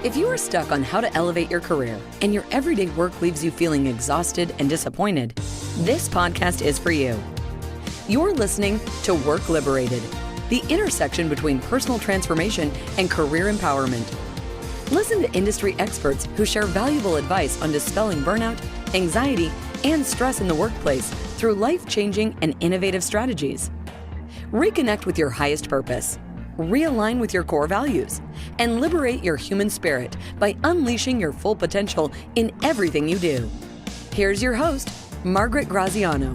If you are stuck on how to elevate your career and your everyday work leaves you feeling exhausted and disappointed, this podcast is for you. You're listening to Work Liberated, the intersection between personal transformation and career empowerment. Listen to industry experts who share valuable advice on dispelling burnout, anxiety, and stress in the workplace through life-changing and innovative strategies. Reconnect with your highest purpose, realign with your core values, and liberate your human spirit by unleashing your full potential in everything you do. Here's your host, Margaret Graziano.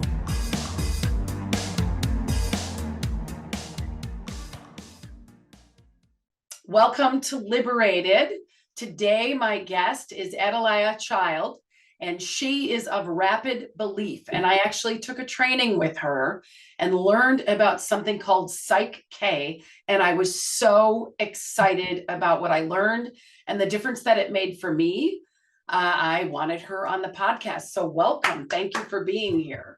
Welcome to Liberated. Today, my guest is Adelajda, and she is of rapid belief. And I actually took a training with her and learned about something called Psych K. And I was so excited about what I learned and the difference that it made for me. I wanted her on the podcast. So welcome. Thank you for being here.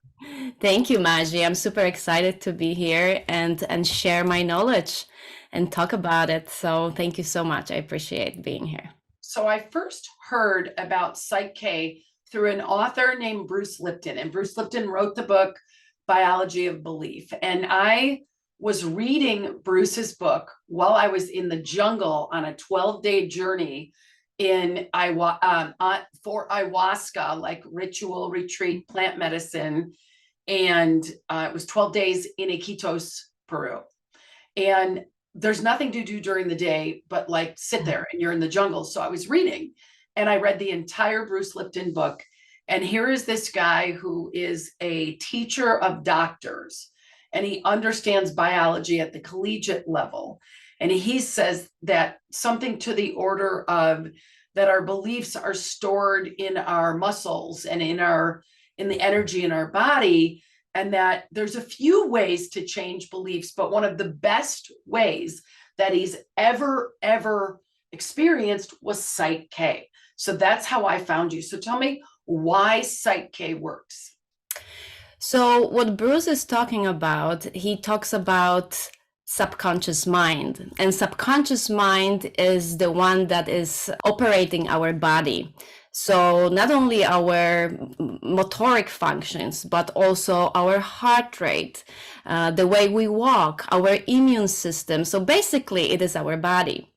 Thank you, Maji. I'm super excited to be here and share my knowledge and talk about it. So thank you so much. I appreciate being here. So I first heard about Psych K through an author named Bruce Lipton. And Bruce Lipton wrote the book, Biology of Belief. And I was reading Bruce's book while I was in the jungle on a 12-day journey in for ayahuasca, like ritual retreat, plant medicine. And it was 12 days in Iquitos, Peru. And there's nothing to do during the day, but like sit there and you're in the jungle. So I was reading and I read the entire Bruce Lipton book. And here is this guy who is a teacher of doctors and he understands biology at the collegiate level. And he says that something to the order of that our beliefs are stored in our muscles and in the energy in our body. And that there's a few ways to change beliefs, but one of the best ways that he's ever experienced was Psych K. So that's how I found you. So tell me why Psych K works. So what Bruce is talking about, he talks about subconscious mind. And subconscious mind is the one that is operating our body. So not only our motoric functions, but also our heart rate, the way we walk, our immune system. So basically it is our body.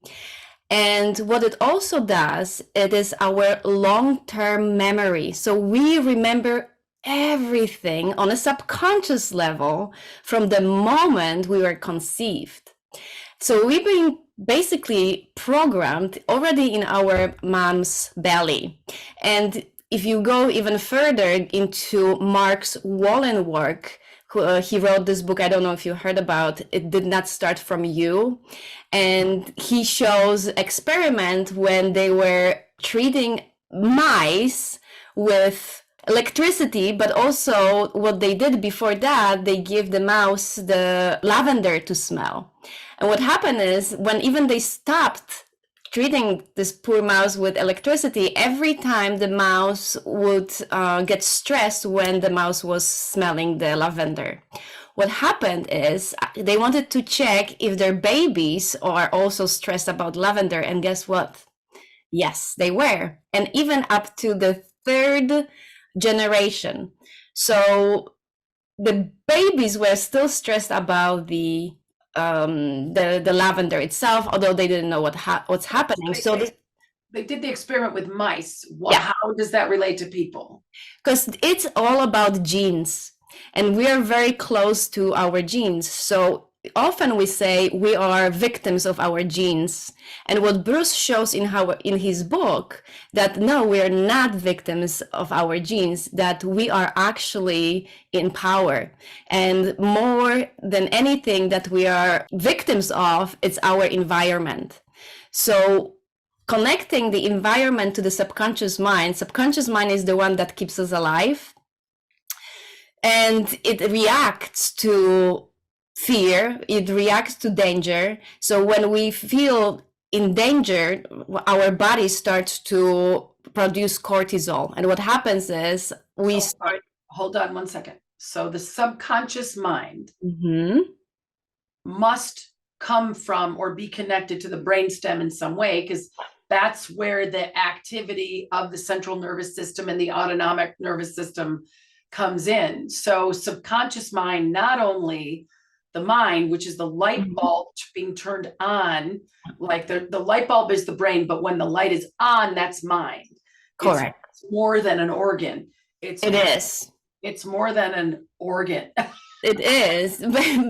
And what it also does, it is our long-term memory. So we remember everything on a subconscious level from the moment we were conceived. So we've been basically programmed already in our mom's belly. And if you go even further into Mark's Wallen work, he wrote this book, I don't know if you heard about, It Did Not Start From You. And he shows experiment when they were treating mice with electricity, but also what they did before that, they give the mouse the lavender to smell. And what happened is when even they stopped treating this poor mouse with electricity, every time the mouse would get stressed when the mouse was smelling the lavender. What happened is they wanted to check if their babies are also stressed about lavender. And guess what? Yes, they were. And even up to the third generation. So the babies were still stressed about the lavender itself, although they didn't know what's happening. So they did the experiment with mice. How does that relate to people? Because it's all about genes, and we are very close to our genes. So often we say we are victims of our genes. And what Bruce shows in his book, that no, we are not victims of our genes, that we are actually in power. And more than anything that we are victims of, it's our environment. So connecting the environment to the subconscious mind is the one that keeps us alive. And it reacts to fear, it reacts to danger. So when we feel in danger, our body starts to produce cortisol. And what happens is Hold on one second. So the subconscious mind must come from or be connected to the brainstem in some way, because that's where the activity of the central nervous system and the autonomic nervous system comes in. So subconscious mind, not only the mind, which is the light bulb being turned on, like the light bulb is the brain, but when the light is on, that's mind. Correct. It's more than an organ. It is. It's more than an organ. It is.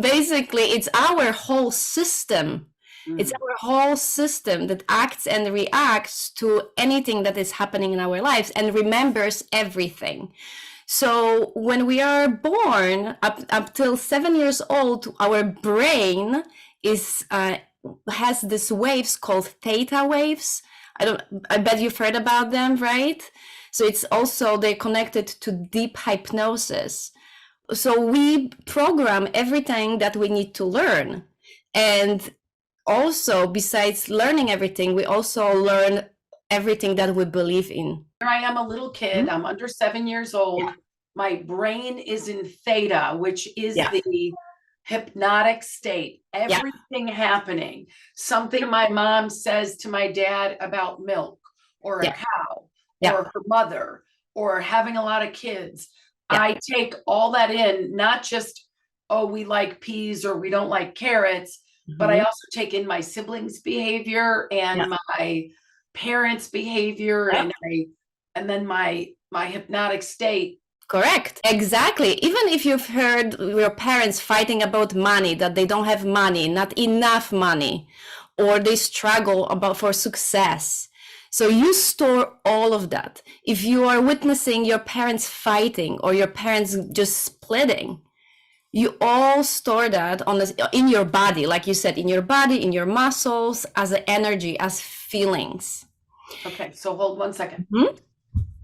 Basically, it's our whole system. It's our whole system that acts and reacts to anything that is happening in our lives and remembers everything. So when we are born, up till 7 years old, our brain is has these waves called theta waves. I bet you've heard about them, right? So it's also, they're connected to deep hypnosis. So we program everything that we need to learn. And also, besides learning everything, we also learn everything that we believe in. Here I am, a little kid. I'm under 7 years old. Yeah. My brain is in theta, which is Yeah. the hypnotic state. Everything happening. Something my mom says to my dad about milk or a cow or her mother or having a lot of kids. I take all that in, not just, oh, we like peas or we don't like carrots, but I also take in my siblings' behavior and my parents' behavior and then my hypnotic state. Correct. Exactly. Even if you've heard your parents fighting about money, that they don't have money, not enough money, or they struggle for success. So you store all of that. If you are witnessing your parents fighting or your parents just splitting, you all store that in your body, like you said, in your body, in your muscles, as an energy, as feelings. Okay, so hold 1 second.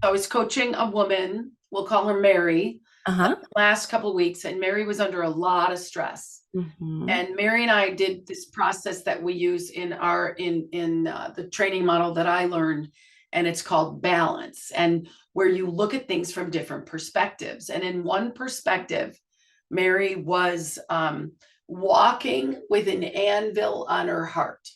I was coaching a woman, we'll call her Mary, the last couple of weeks, and Mary was under a lot of stress. And Mary and I did this process that we use in the training model that I learned, and it's called balance, and where you look at things from different perspectives. And in one perspective, Mary was walking with an anvil on her heart.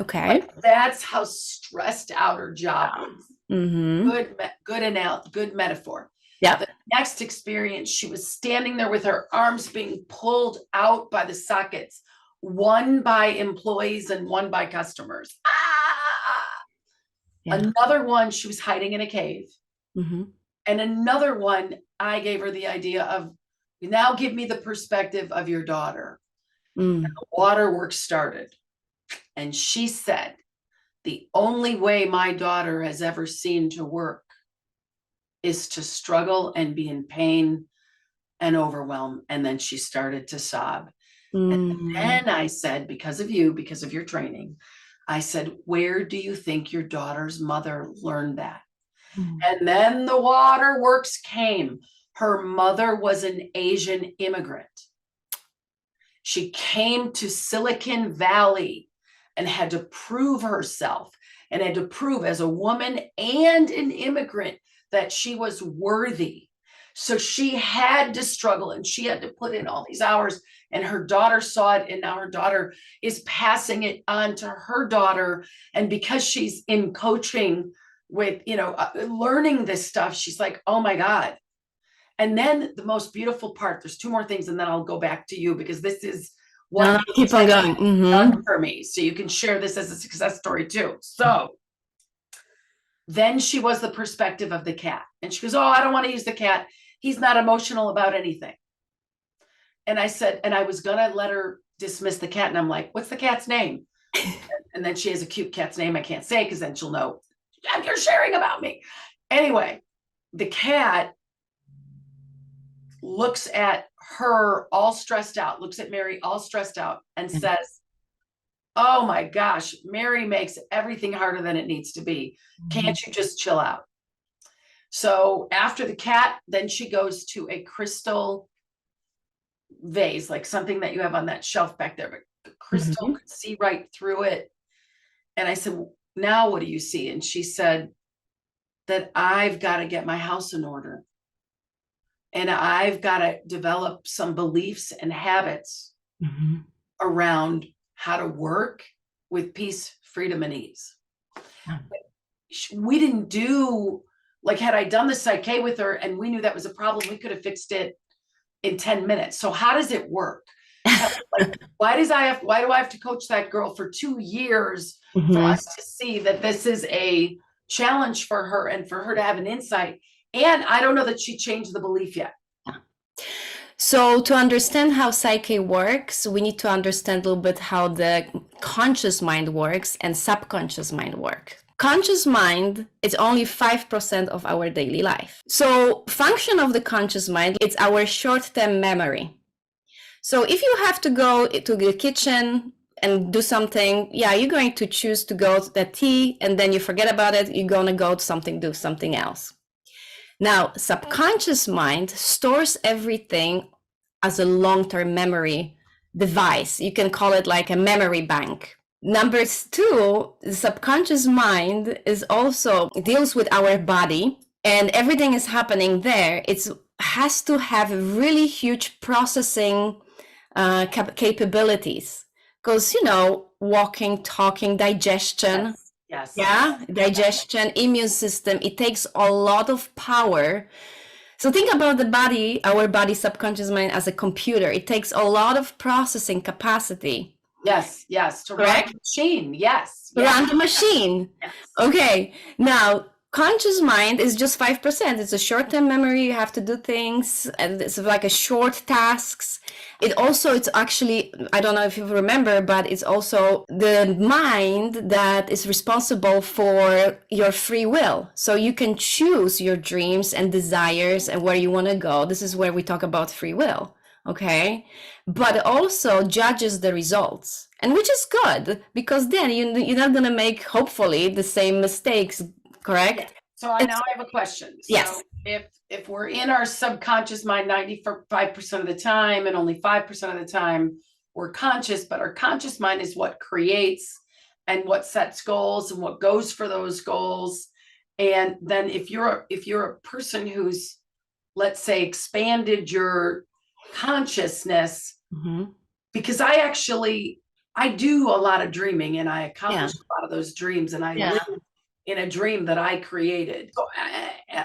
Okay. Like, that's how stressed out her job was. Good metaphor. Yeah. The next experience, she was standing there with her arms being pulled out by the sockets, one by employees and one by customers. Another one, she was hiding in a cave. And another one, I gave her the idea of, now give me the perspective of your daughter. And the water work started. And she said, the only way my daughter has ever seen to work is to struggle and be in pain and overwhelmed. And then she started to sob. And then I said, because of you, because of your training, I said, where do you think your daughter's mother learned that? And then the waterworks came. Her mother was an Asian immigrant. She came to Silicon Valley and had to prove herself and had to prove as a woman and an immigrant that she was worthy. So she had to struggle and she had to put in all these hours, and her daughter saw it, and now her daughter is passing it on to her daughter. And because she's in coaching with, learning this stuff, she's like, oh my God. And then the most beautiful part, there's 2 more things, and then I'll go back to you, because this is what keep on going. done for me. So you can share this as a success story too. So then she was the perspective of the cat. And she goes, oh, I don't want to use the cat. He's not emotional about anything. And I said, and I was going to let her dismiss the cat. And I'm like, what's the cat's name? And then she has a cute cat's name I can't say, because then she'll know you're sharing about me. Anyway, the cat looks at her all stressed out, looks at Mary all stressed out, and says, oh my gosh, Mary makes everything harder than it needs to be. Can't you just chill out? So after the cat, then she goes to a crystal vase, like something that you have on that shelf back there, but the crystal could see right through it. And I said, now what do you see? And she said that I've got to get my house in order. And I've got to develop some beliefs and habits around how to work with peace, freedom, and ease. We didn't do, like, had I done the Psych-K with her and we knew that was a problem, we could have fixed it in 10 minutes. So how does it work? Like, why do I have to coach that girl for 2 years for us to see that this is a challenge for her and for her to have an insight? And I don't know that she changed the belief yet. So to understand how Psyche works, we need to understand a little bit how the conscious mind works and subconscious mind work. Conscious mind is only 5% of our daily life. So function of the conscious mind, it's our short-term memory. So if you have to go to the kitchen and do something, yeah, you're going to choose to go to the tea and then you forget about it. You're going to go to do something else. Now, subconscious mind stores everything as a long-term memory device. You can call it like a memory bank. Number 2, the subconscious mind is also deals with our body and everything is happening there. It has to have really huge processing capabilities because, walking, talking, digestion. Yes. Yeah, digestion, immune system, it takes a lot of power. So think about the body, our body, subconscious mind as a computer. It takes a lot of processing capacity. Yes. To run the machine. Yes. Run the machine. Yes. Okay. Now, conscious mind is just 5%. It's a short-term memory. You have to do things, and it's like a short tasks. It's actually, I don't know if you remember, but it's also the mind that is responsible for your free will. So you can choose your dreams and desires and where you want to go. This is where we talk about free will. Okay. But also judges the results, and which is good because then you're not going to make, hopefully, the same mistakes. Correct? So now I have a question. Yes. So if we're in our subconscious mind 95% of the time and only 5% of the time we're conscious, but our conscious mind is what creates and what sets goals and what goes for those goals. And then if you're a person who's, let's say, expanded your consciousness, because I do a lot of dreaming and I accomplish a lot of those dreams and I live in a dream that I created. So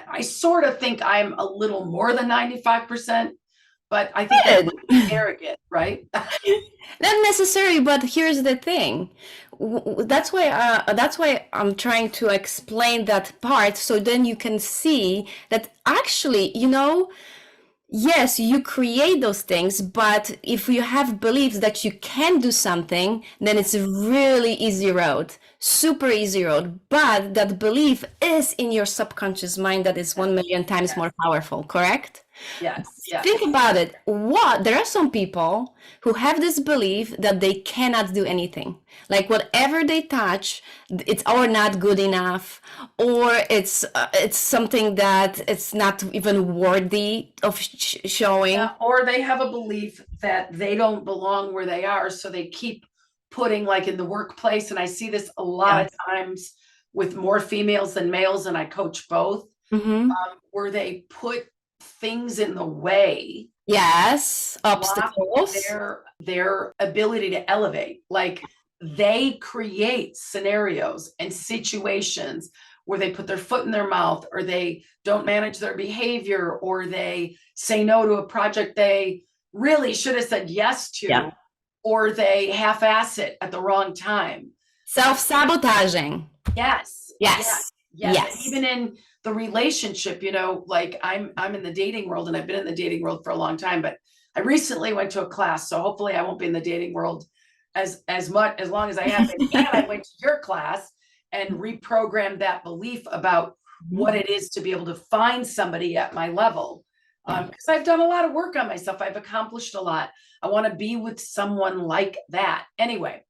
I sort of think I'm a little more than 95%, but I think that's arrogant, right? Not necessarily, but here's the thing. That's why I'm trying to explain that part, so then you can see that actually, yes, you create those things, but if you have beliefs that you can do something, then it's a really easy road, super easy road. But that belief is in your subconscious mind that is 1 million times more powerful, correct? Yes. Think about it. There are some people who have this belief that they cannot do anything. Like whatever they touch, it's or not good enough, or it's something that it's not even worthy of showing. Yeah, or they have a belief that they don't belong where they are, so they keep putting, like in the workplace, and I see this a lot of times with more females than males, and I coach both, where they put things in the way. Yes, obstacles. Their ability to elevate. Like they create scenarios and situations where they put their foot in their mouth, or they don't manage their behavior, or they say no to a project they really should have said yes to, or they half-ass it at the wrong time. Self-sabotaging. Yes. And even in the relationship, like I'm in the dating world, and I've been in the dating world for a long time, but I recently went to a class, so hopefully I won't be in the dating world as long as I have been. And I went to your class and reprogrammed that belief about what it is to be able to find somebody at my level. Because I've done a lot of work on myself. I've accomplished a lot. I want to be with someone like that. Anyway,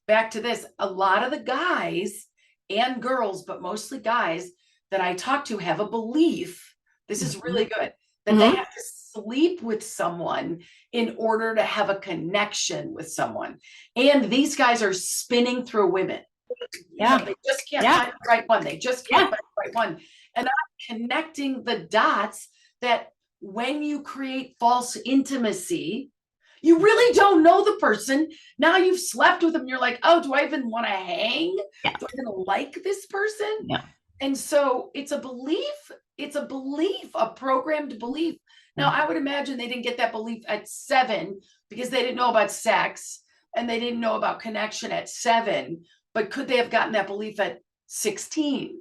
back to this. A lot of the guys and girls, but mostly guys that I talk to have a belief, this is really good, that they have to sleep with someone in order to have a connection with someone. And these guys are spinning through women. They just can't find the right one. They just can't find the right one. And I'm connecting the dots that when you create false intimacy, You really don't know the person. Now you've slept with them. You're like, oh, do I even want to hang? Yeah. Do I even like this person? Yeah. And so it's a belief. It's a belief, a programmed belief. Now, I would imagine they didn't get that belief at 7 because they didn't know about sex and they didn't know about connection at 7. But could they have gotten that belief at 16?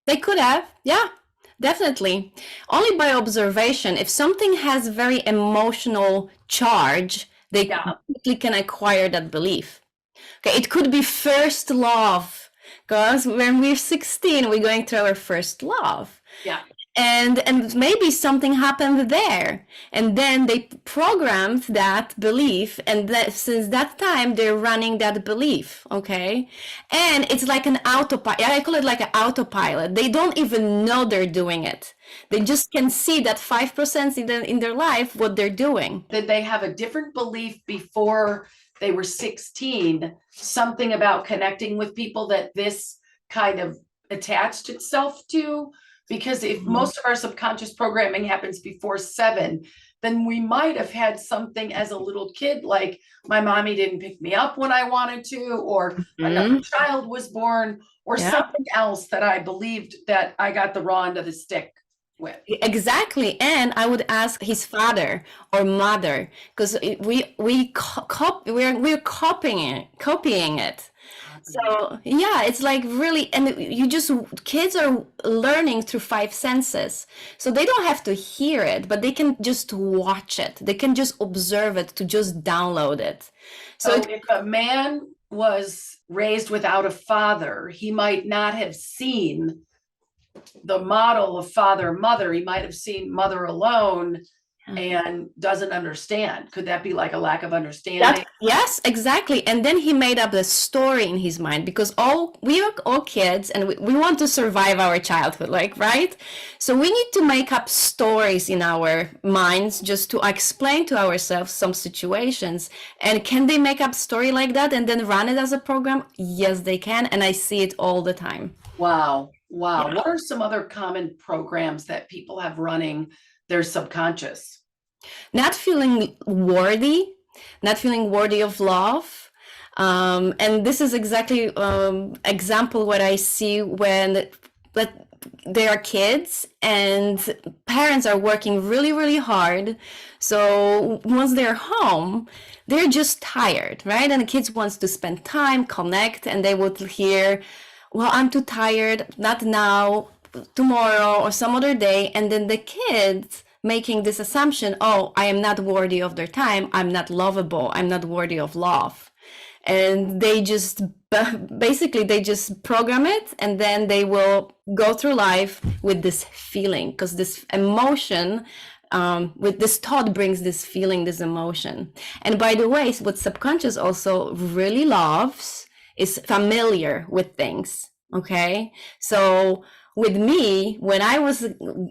They could have, yeah, definitely. Only by observation. If something has very emotional charge, they quickly can acquire that belief. Okay, it could be first love, because when we're 16, we're going through our first love. Yeah. And maybe something happened there, and then they programmed that belief, and that since that time they're running that belief. Okay, and it's like an autopilot. I call it like an autopilot. They don't even know they're doing it. They just can see that 5% in their life what they're doing. Did they have a different belief before they were 16? Something about connecting with people that this kind of attached itself to? Because if most of our subconscious programming happens before 7, then we might have had something as a little kid, like my mommy didn't pick me up when I wanted to, or another child was born, or something else that I believed that I got the raw end of the stick with. Exactly. And I would ask his father or mother, because we're copying it. So yeah, it's like really, and kids are learning through 5 senses. So they don't have to hear it, but they can just watch it. They can just observe it to just download it. So if a man was raised without a father, he might not have seen the model of father, mother. He might have seen mother alone and doesn't understand. Could that be like a lack of understanding? Yes, exactly. And then he made up the story in his mind, because we are all kids and we want to survive our childhood, like, right? So we need to make up stories in our minds just to explain to ourselves some situations. And can they make up story like that and then run it as a program? Yes, they can. And I see it all the time. Wow. Yeah. What are some other common programs that people have running their subconscious? Not feeling worthy of love. And this is exactly example what I see when they are kids and parents are working really, really hard. So once they're home, they're just tired, right? And the kids wants to spend time, connect, and they would hear, well, I'm too tired, not now, tomorrow or some other day. And then the kids making this assumption, oh, I am not worthy of their time, I'm not lovable, I'm not worthy of love. And they just basically program it, and then they will go through life with this feeling, because this emotion with this thought brings this feeling, this emotion. And by the way, what subconscious also really loves is familiar with things. Okay, so with me, when I was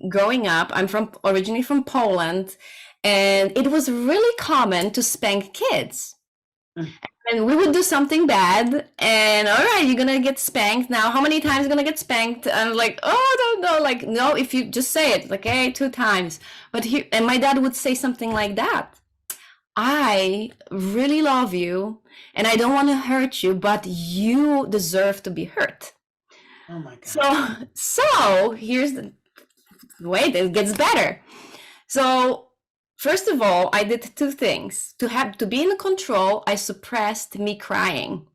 growing up, I'm originally from Poland, and it was really common to spank kids. And we would do something bad, and all right, you're gonna get spanked. Now, how many times you're gonna get spanked? And I'm like, oh, no, like, no, if you just say it, like, hey, 2 times. But and my dad would say something like that. I really love you, and I don't want to hurt you, but you deserve to be hurt. Oh my God. So here's the way it gets better. So first of all, I did 2 things. To be in control, I suppressed me crying,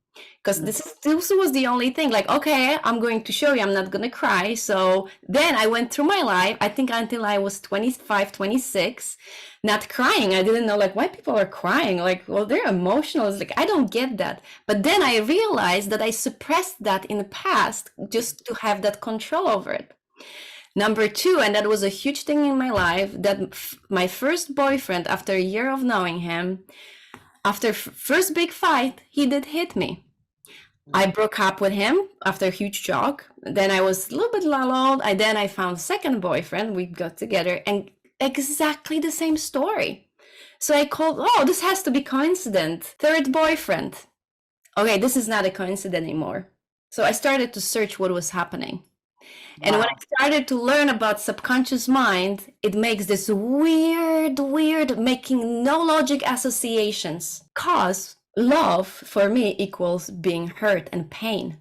because this was the only thing. Like, okay, I'm going to show you I'm not going to cry. So then I went through my life, I think until I was 25, 26, not crying. I didn't know, like, why people are crying. Like, well, they're emotional. It's like, I don't get that. But then I realized that I suppressed that in the past just to have that control over it. Number 2, and that was a huge thing in my life, that my first boyfriend, after a year of knowing him, after first big fight, he did hit me. I broke up with him after a huge shock. Then I was a little bit lulled. Then I found a second boyfriend. We got together, and exactly the same story. So I called, oh, this has to be coincidence. Third boyfriend. Okay, this is not a coincidence anymore. So I started to search what was happening. And when Wow. I started to learn about subconscious mind, it makes this weird, making no logic associations. Cause love for me equals being hurt and pain.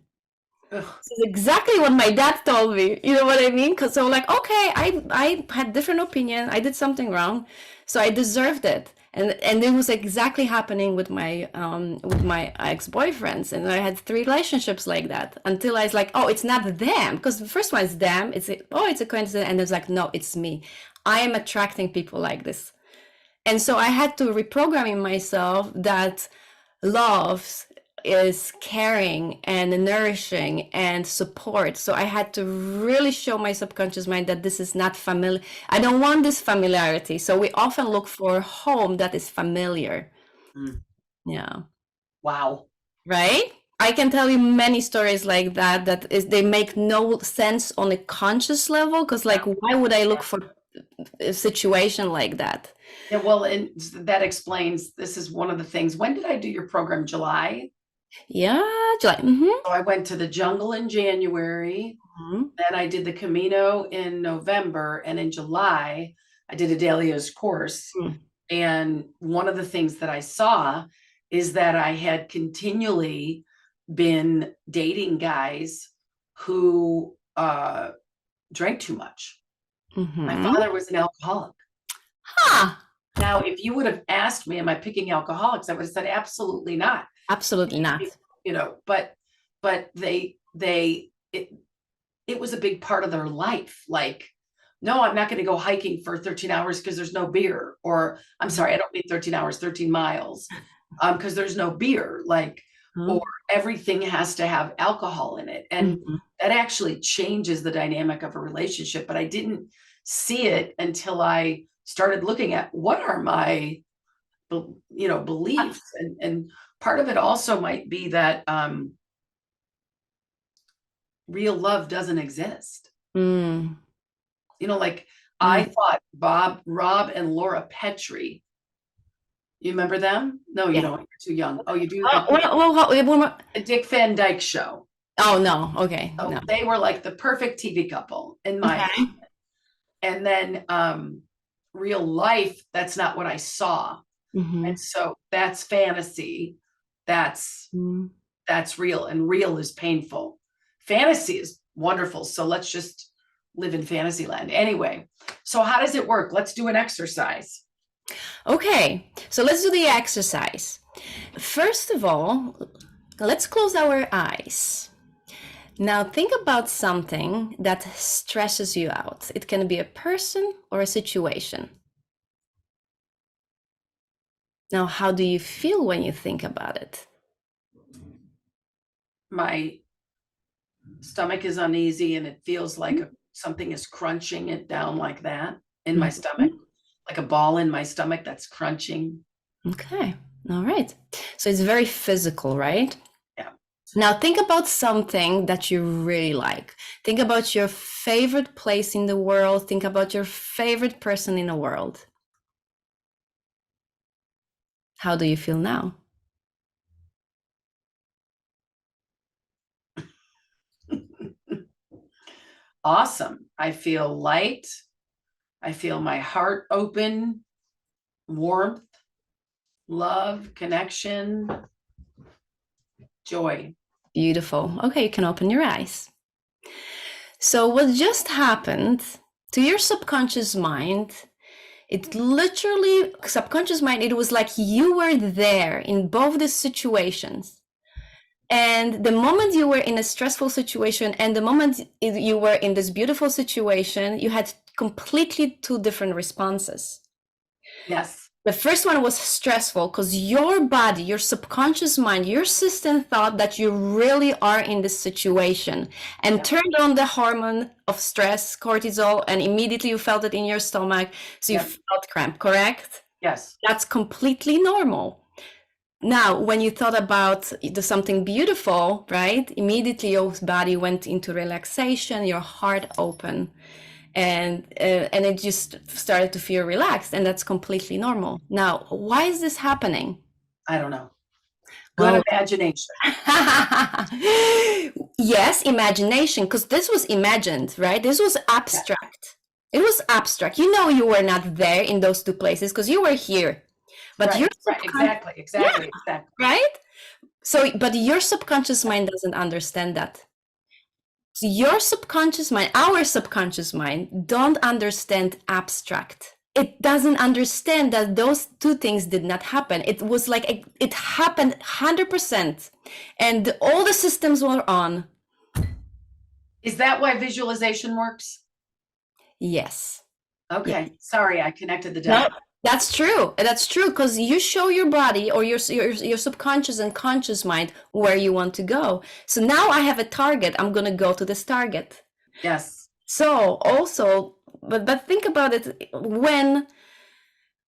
Ugh. This is exactly what my dad told me. You know what I mean? Because I'm like, okay, I had different opinion. I did something wrong, so I deserved it. And it was exactly happening with my ex-boyfriends, and I had 3 relationships like that until I was like, oh, it's not them, because the first one is them. It's a coincidence, and it's like, no, it's me. I am attracting people like this, and so I had to reprogram in myself that love is caring and nourishing and support. So I had to really show my subconscious mind that this is not familiar. I don't want this familiarity. So we often look for a home that is familiar. Mm. Yeah. Wow. Right? I can tell you many stories like that they make no sense on a conscious level, because like, why would I look for a situation like that? Yeah, well, and that explains, this is one of the things. When did I do your program? July? Yeah, July. So I went to the jungle in January. Then I did the Camino in November, and in July, I did Adelia's course. And one of the things that I saw is that I had continually been dating guys who drank too much. My father was an alcoholic. Huh. Now, if you would have asked me, am I picking alcoholics? I would have said, absolutely not. Absolutely not. You know, but it was a big part of their life. Like, no, I'm not going to go hiking for 13 hours because there's no beer. Or I'm sorry, I don't mean 13 hours, 13 miles, because there's no beer. Like, or everything has to have alcohol in it. And that actually changes the dynamic of a relationship. But I didn't see it until I started looking at what are my, beliefs. And part of it also might be that real love doesn't exist. Like I thought Rob and Laura Petrie. You remember them? No, you don't. You're too young. Oh, you do. The Dick Van Dyke Show. Oh no. Okay. So no. They were like the perfect TV couple in my opinion. And then real life, that's not what I saw. And so that's fantasy. That's real, and real is painful. Fantasy is wonderful. So let's just live in fantasy land. Anyway, so how does it work? Let's do an exercise. Okay, so let's do the exercise. First of all, let's close our eyes. Now think about something that stresses you out. It can be a person or a situation. Now, how do you feel when you think about it? My stomach is uneasy, and it feels like something is crunching it down like that in my stomach, like a ball in my stomach that's crunching. Okay, all right. So it's very physical, right? Yeah. Now think about something that you really like. Think about your favorite place in the world. Think about your favorite person in the world. How do you feel now? Awesome. I feel light. I feel my heart open, warmth, love, connection, joy. Beautiful. Okay, you can open your eyes. So what just happened to your subconscious mind, it literally, subconscious mind, it was like you were there in both these situations. And the moment you were in a stressful situation and the moment you were in this beautiful situation, you had completely 2 different responses. Yes. The first one was stressful because your body, your subconscious mind, your system thought that you really are in this situation and turned on the hormone of stress, cortisol, and immediately you felt it in your stomach. So you felt cramp, correct? Yes. That's completely normal. Now, when you thought about something beautiful, right? Immediately your body went into relaxation, your heart opened. And it just started to feel relaxed, and that's completely normal. Now, why is this happening? I don't know. Good imagination. Yes, imagination, because this was imagined, right? This was abstract. It was abstract. You know, you were not there in those two places because you were here. But your Right, exactly, yeah, exactly, exactly. right? So, but your subconscious mind doesn't understand that. So your subconscious mind, our subconscious mind, don't understand abstract. It doesn't understand that those two things did not happen. It was like it happened 100%, and all the systems were on. Is that why visualization works? Yes. Okay, Yes. sorry, I connected the No, dots. that's true. That's true because you show your body or your subconscious and conscious mind where you want to go. So now I have a target. I'm gonna go to this target. Yes. So also, but think about it when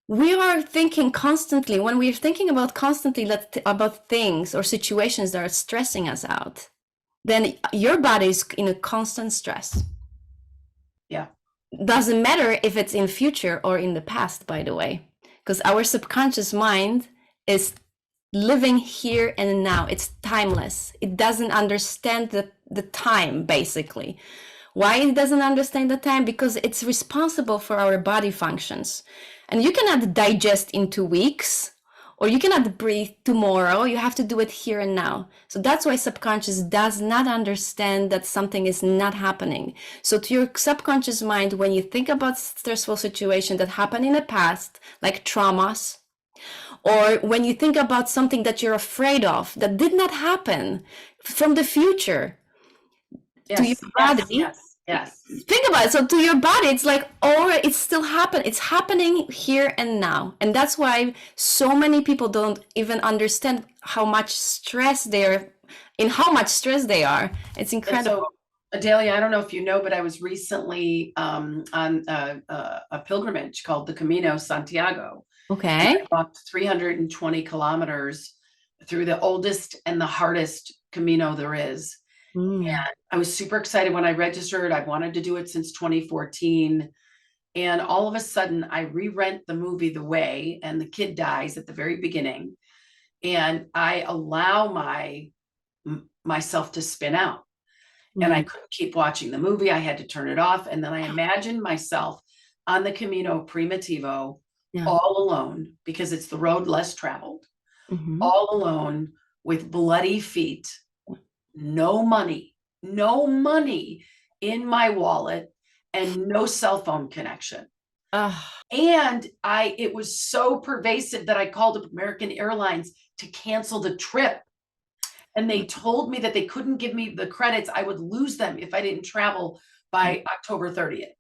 we are thinking constantly, when we're thinking about constantly about things or situations that are stressing us out, then your body is in a constant stress. Yeah. Doesn't matter if it's in future or in the past, by the way, because our subconscious mind is living here and now. It's timeless. It doesn't understand the time, basically. Why it doesn't understand the time? Because it's responsible for our body functions. And you cannot digest in 2 weeks, or you cannot breathe tomorrow. You have to do it here and now. So that's why subconscious does not understand that something is not happening. So to your subconscious mind, when you think about stressful situations that happened in the past, like traumas, or when you think about something that you're afraid of that did not happen from the future, to your Yes, body, yes. think about it. So to your body, it's like, oh, it's still happening. It's happening here and now. And that's why so many people don't even understand how much stress they're in, how much stress they are. It's And incredible. so, Adelia, I don't know if you know, but I was recently on a pilgrimage called the Camino Santiago. Okay. I walked 320 kilometers through the oldest and the hardest Camino there is. Mm. And I was super excited when I registered. I wanted to do it since 2014. And all of a sudden, I re-rent the movie The Way, and the kid dies at the very beginning. And I allow myself to spin out. And I couldn't keep watching the movie. I had to turn it off. And then I imagined myself on the Camino Primitivo, Yeah. all alone, because it's the road less traveled, all alone with bloody feet, no money in my wallet, and no cell phone connection. And it was so pervasive that I called up American Airlines to cancel the trip. And they told me that they couldn't give me the credits. I would lose them if I didn't travel by October 30th.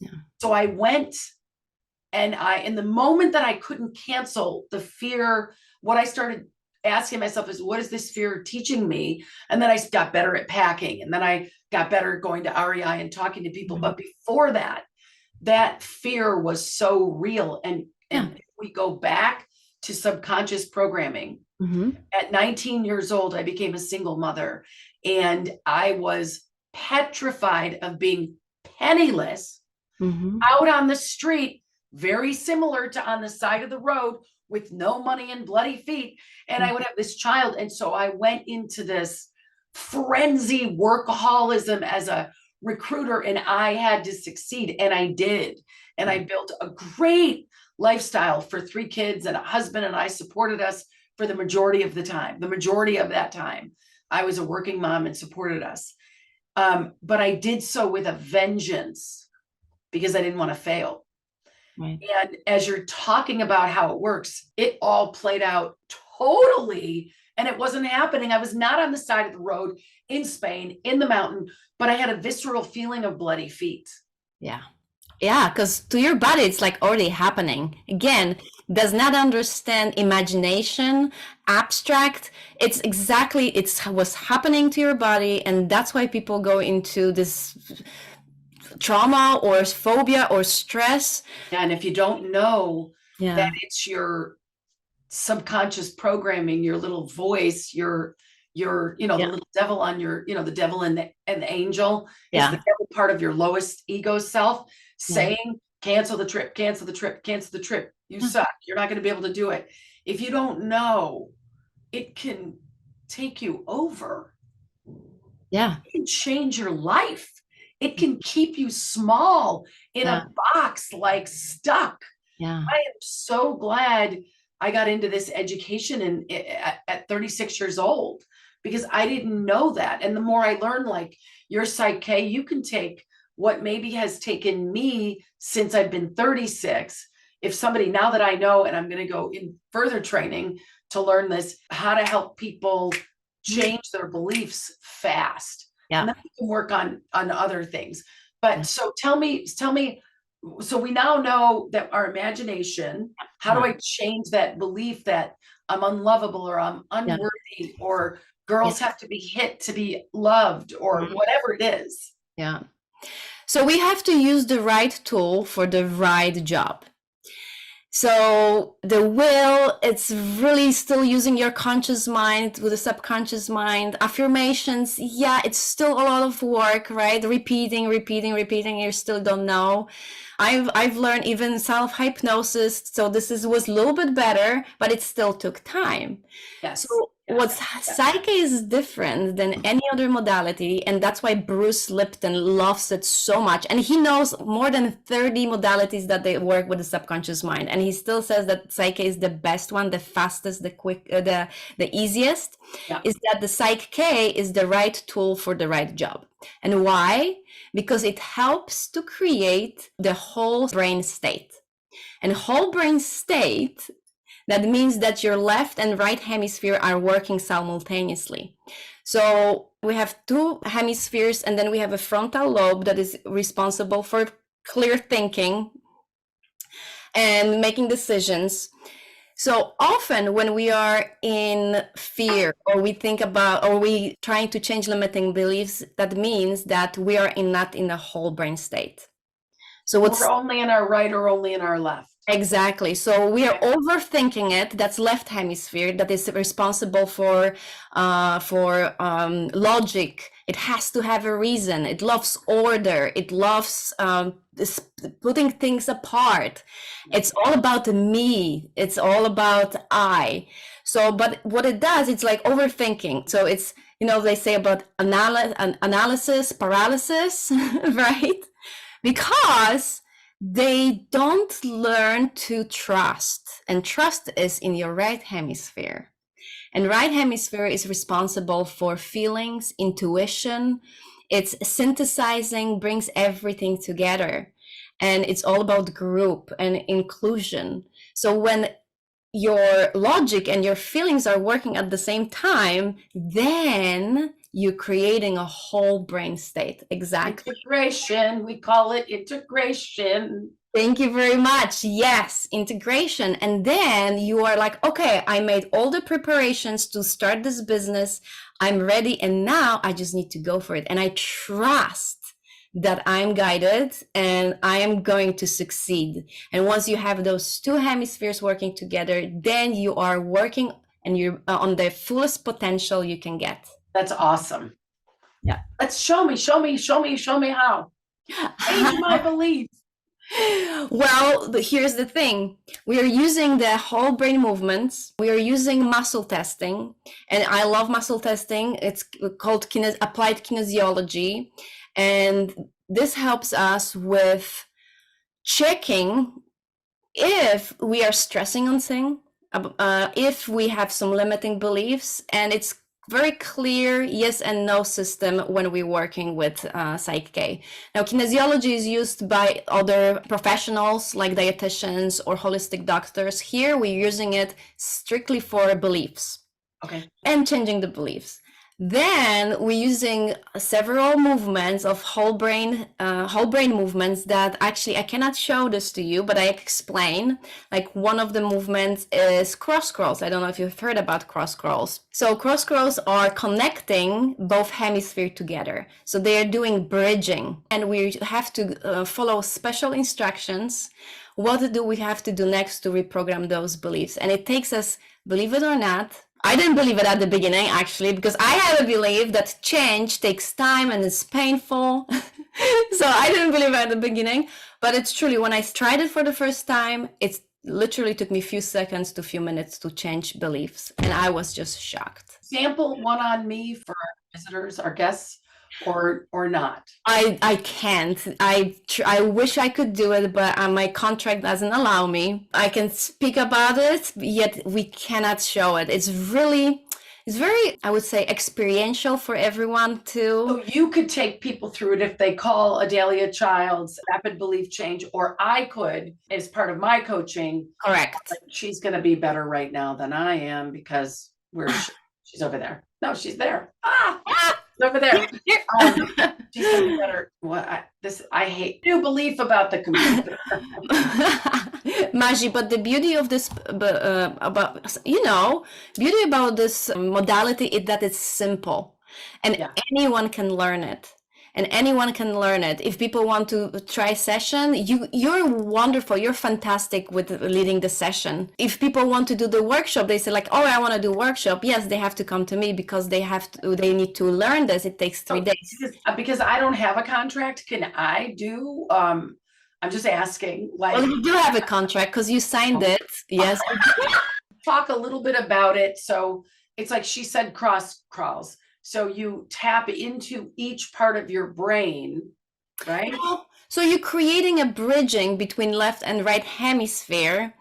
Yeah. So I went, and in the moment that I couldn't cancel, the fear, what I started asking myself is, what is this fear teaching me? And then I got better at packing. And then I got better at going to REI and talking to people. But before that, that fear was so real. And if we go back to subconscious programming, at 19 years old, I became a single mother, and I was petrified of being penniless out on the street, very similar to on the side of the road with no money and bloody feet. And I would have this child. And so I went into this frenzy workaholism as a recruiter, and I had to succeed, and I did. And I built a great lifestyle for 3 kids and a husband, and I supported us for the majority of the time. The majority of that time, I was a working mom and supported us. But I did so with a vengeance because I didn't want to fail. Right. And as you're talking about how it works, it all played out totally, and it wasn't happening. I was not on the side of the road in Spain, in the mountain, but I had a visceral feeling of bloody feet. Yeah. Yeah, because to your body, it's like already happening. Again, does not understand imagination, abstract. It's exactly, it's what's happening to your body. And that's why people go into this trauma or phobia or stress. And if you don't know that it's your subconscious programming, your little voice, your the little devil on your, the devil and the angel is the devil part of your lowest ego self saying, cancel the trip, cancel the trip, cancel the trip. You suck. You're not going to be able to do it. If you don't know, it can take you over. Yeah. It can change your life. It can keep you small in a box, like stuck. Yeah. I am so glad I got into this education at 36 years old, because I didn't know that. And the more I learned, like your Psych K, you can take what maybe has taken me since I've been 36. If somebody, now that I know, and I'm going to go in further training to learn this, how to help people change their beliefs fast. Yeah. And then we can work on other things. But so tell me, so we now know that our imagination, how do I change that belief that I'm unlovable, or I'm unworthy, or girls have to be hit to be loved, or whatever it is? Yeah. So we have to use the right tool for the right job. So the will, it's really still using your conscious mind with the subconscious mind. Affirmations, yeah, it's still a lot of work, right? Repeating, you still don't know. I've learned even self-hypnosis, so was a little bit better, but it still took time. Yes. So Psyche is different than any other modality, and that's why Bruce Lipton loves it so much. And he knows more than 30 modalities that they work with the subconscious mind, and he still says that Psyche is the best one, the fastest, the quick, the easiest. Is that the Psyche K is the right tool for the right job. And why? Because it helps to create the whole brain state. And whole brain state, that means that your left and right hemisphere are working simultaneously. So we have two hemispheres, and then we have a frontal lobe that is responsible for clear thinking and making decisions. So often when we are in fear, or we think about, or we trying to change limiting beliefs, that means that we are not in a whole brain state. So we're only in our right or only in our left. Exactly. So we are overthinking it. That's left hemisphere that is responsible for logic. It has to have a reason. It loves order. It loves putting things apart. It's all about me. It's all about I. So, but what it does, it's like overthinking. So it's, they say about analysis paralysis, right? Because they don't learn to trust, and trust is in your right hemisphere, and right hemisphere is responsible for feelings, intuition. It's synthesizing, brings everything together, and it's all about group and inclusion. So when your logic and your feelings are working at the same time, then you're creating a whole brain state. Exactly. Integration. We call it integration. Thank you very much. Yes, integration. And then you are like, okay, I made all the preparations to start this business. I'm ready. And now I just need to go for it. And I trust that I'm guided and I am going to succeed. And once you have those two hemispheres working together, then you are working and you're on the fullest potential you can get. That's awesome. Yeah. Let's show me how. Change my belief. Well, here's the thing. We are using the whole brain movements. We are using muscle testing. And I love muscle testing. It's called applied kinesiology. And this helps us with checking if we are stressing on things, if we have some limiting beliefs, and it's very clear yes and no system when we're working with Psych K. Now, kinesiology is used by other professionals like dietitians or holistic doctors. Here, we're using it strictly for beliefs. Okay. And changing the beliefs. Then we're using several movements of whole brain movements that actually I cannot show this to you, but I explain. Like one of the movements is cross crawls. I don't know if you've heard about cross crawls. So cross crawls are connecting both hemispheres together. So they are doing bridging, and we have to follow special instructions. What do we have to do next to reprogram those beliefs? And it takes us, believe it or not, I didn't believe it at the beginning, actually, because I had a belief that change takes time and it's painful. So I didn't believe it at the beginning, but it's truly, when I tried it for the first time, it literally took me a few seconds to a few minutes to change beliefs. And I was just shocked. Sample one on me for visitors, our guests, or not? I can't. I wish I could do it, but my contract doesn't allow me. I can speak about it, yet we cannot show it. It's very, I would say, experiential for everyone So to. you could take people through it if they call Adelia Child's Rapid Belief Change, or I could, as part of my coaching. Correct. She's going to be better right now than I am because she's over there. No, she's there. She's over there. She's going to be better. I hate new belief about the computer. Maji, but the beauty of this, beauty about this modality is that it's simple, and anyone can learn it. And anyone can learn it. If people want to try session, you're wonderful. You're fantastic with leading the session. If people want to do the workshop, they say like, "Oh, I want to do workshop." Yes, they have to come to me because they need to learn this. It takes 3 days. Because I don't have a contract, can I do? I'm just asking. Like, well, you do have a contract because you signed it. Yes. Talk a little bit about it. So it's like she said, cross crawls. So you tap into each part of your brain, right? So you're creating a bridging between left and right hemisphere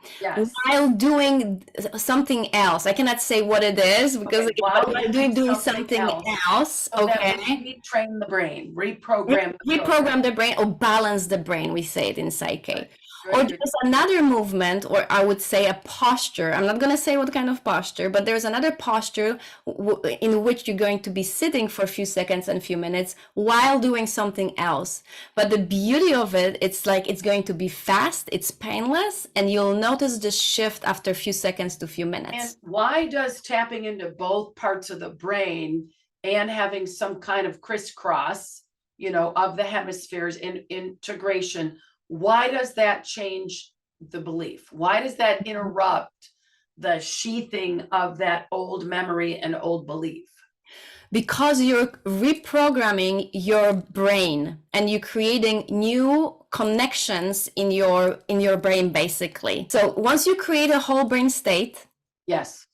while doing something else. I cannot say what it is because while doing something else. So retrain the brain, reprogram the brain, or balance the brain. We say it in Psyche. Or there's another movement, or I would say a posture. I'm not going to say what kind of posture, but there's another posture in which you're going to be sitting for a few seconds and a few minutes while doing something else. But the beauty of it, it's like it's going to be fast, it's painless, and you'll notice the shift after a few seconds to a few minutes. And why does tapping into both parts of the brain and having some kind of crisscross, of the hemispheres in integration, why does that change the belief? Why does that interrupt the sheathing of that old memory and old belief? Because you're reprogramming your brain and you're creating new connections in your brain, basically. So once you create a whole brain state, yes,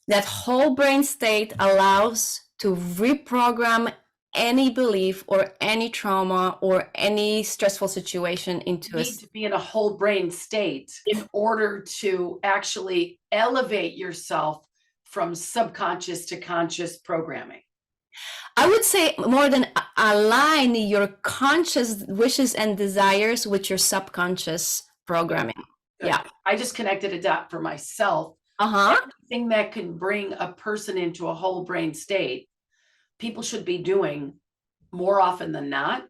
that whole brain state allows to reprogram any belief or any trauma or any stressful situation into you need to be in a whole brain state in order to actually elevate yourself from subconscious to conscious programming. I would say more than align your conscious wishes and desires with your subconscious programming. Good. Yeah. I just connected a dot for myself. Everything that can bring a person into a whole brain state, people should be doing more often than not,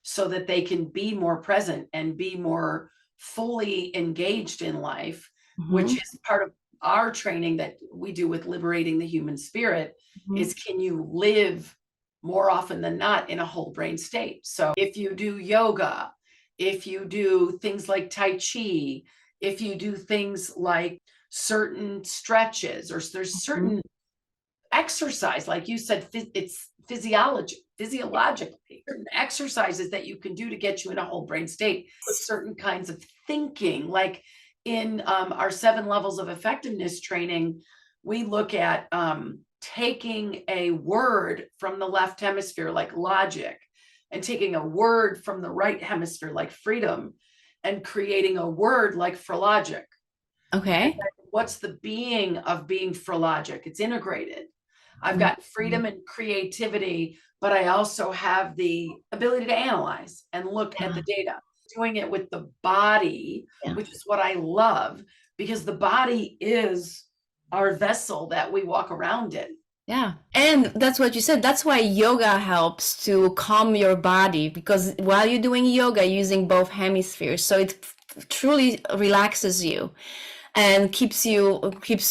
so that they can be more present and be more fully engaged in life, which is part of our training that we do with liberating the human spirit, is can you live more often than not in a whole brain state? So if you do yoga, if you do things like Tai Chi, if you do things like certain stretches, or there's certain exercise, like you said, it's physiologically certain exercises that you can do to get you in a whole brain state with certain kinds of thinking. Like in our 7 levels of effectiveness training, we look at taking a word from the left hemisphere, like logic, and taking a word from the right hemisphere, like freedom, and creating a word like phrenologic. Okay. What's the being of being phrenologic? It's integrated. I've got freedom and creativity, but I also have the ability to analyze and look at the data. Doing it with the body, which is what I love, because the body is our vessel that we walk around in. Yeah. And that's what you said. That's why yoga helps to calm your body, because while you're doing yoga, using both hemispheres, so it truly relaxes you and keeps you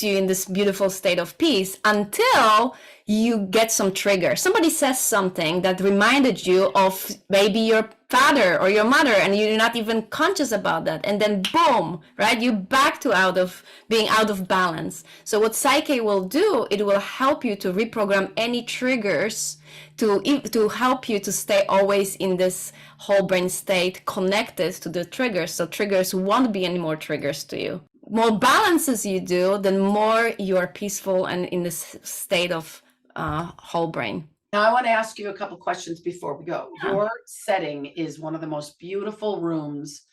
in this beautiful state of peace until you get some trigger. Somebody says something that reminded you of maybe your father or your mother, and you're not even conscious about that. And then boom, right? You back to being out of balance. So what Psyche will do, it will help you to reprogram any triggers to help you to stay always in this whole brain state connected to the triggers. So triggers won't be any more triggers to you. More balances you do, then more you are peaceful and in this state of whole brain. Now, I want to ask you a couple questions before we go. Yeah. Your setting is one of the most beautiful rooms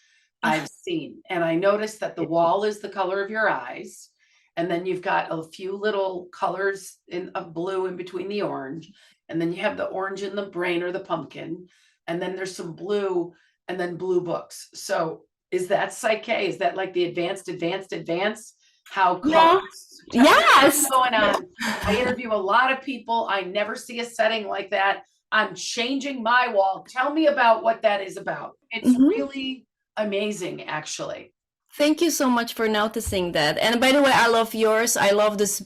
I've seen. And I noticed that the wall is the color of your eyes. And then you've got a few little colors of blue in between the orange. And then you have the orange in the brain or the pumpkin. And then there's some blue and then blue books. So is that Psyche? Is that like the advanced? How Yeah. Yes. What's going on? I interview a lot of people. I never see a setting like that. I'm changing my wall. Tell me about what that is about. It's really amazing, actually. Thank you so much for noticing that. And by the way, I love yours. I love this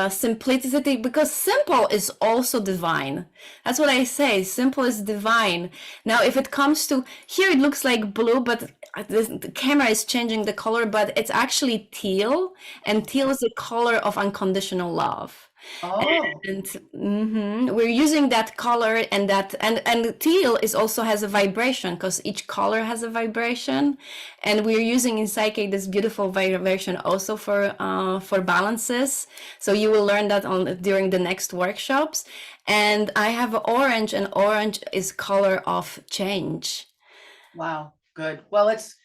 simplicity, because simple is also divine. That's what I say. Simple is divine. Now, if it comes to here, it looks like blue, but the camera is changing the color, but it's actually teal. And teal is the color of unconditional love. Oh, And we're using that color, and teal is also has a vibration, because each color has a vibration, and we're using in Psyche this beautiful vibration also for balances. So you will learn that during the next workshops. And I have orange, and orange is color of change. wow. Good. Well, it's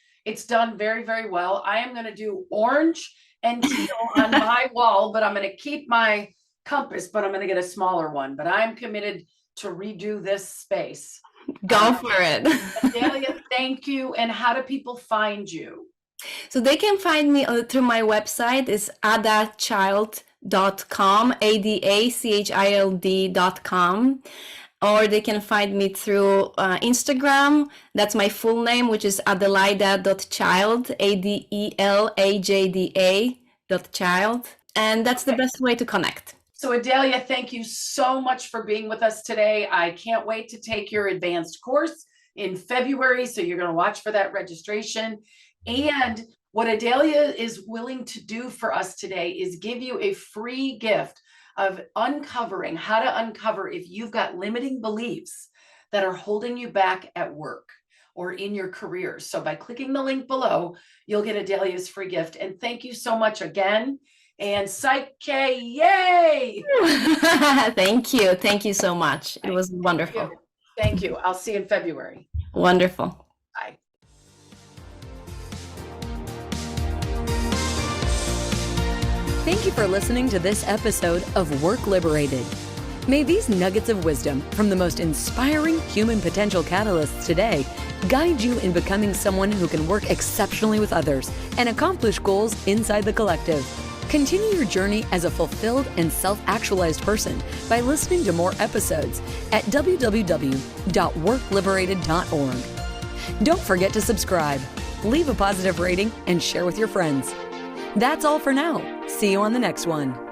done very, very well. I am going to do orange and teal on my wall, but I'm going to keep my compass, but I'm going to get a smaller one. But I'm committed to redo this space. Go for it. Adalia, thank you. And how do people find you? So they can find me through my website. It's adachild.com, adachild.com. Or they can find me through Instagram. That's my full name, which is adelajda.child, ADELAJDA.child. And that's the best way to connect. So Adalia, thank you so much for being with us today. I can't wait to take your advanced course in February. So you're going to watch for that registration. And what Adalia is willing to do for us today is give you a free gift of uncovering how to uncover if you've got limiting beliefs that are holding you back at work or in your career. So by clicking the link below, you'll get Adalia's free gift. And thank you so much again. And Psyche, yay! Thank you. Thank you so much. It was wonderful. Thank you. I'll see you in February. Wonderful. Bye. Thank you for listening to this episode of Work Liberated. May these nuggets of wisdom from the most inspiring human potential catalysts today guide you in becoming someone who can work exceptionally with others and accomplish goals inside the collective. Continue your journey as a fulfilled and self-actualized person by listening to more episodes at www.workliberated.org. Don't forget to subscribe, leave a positive rating, and share with your friends. That's all for now. See you on the next one.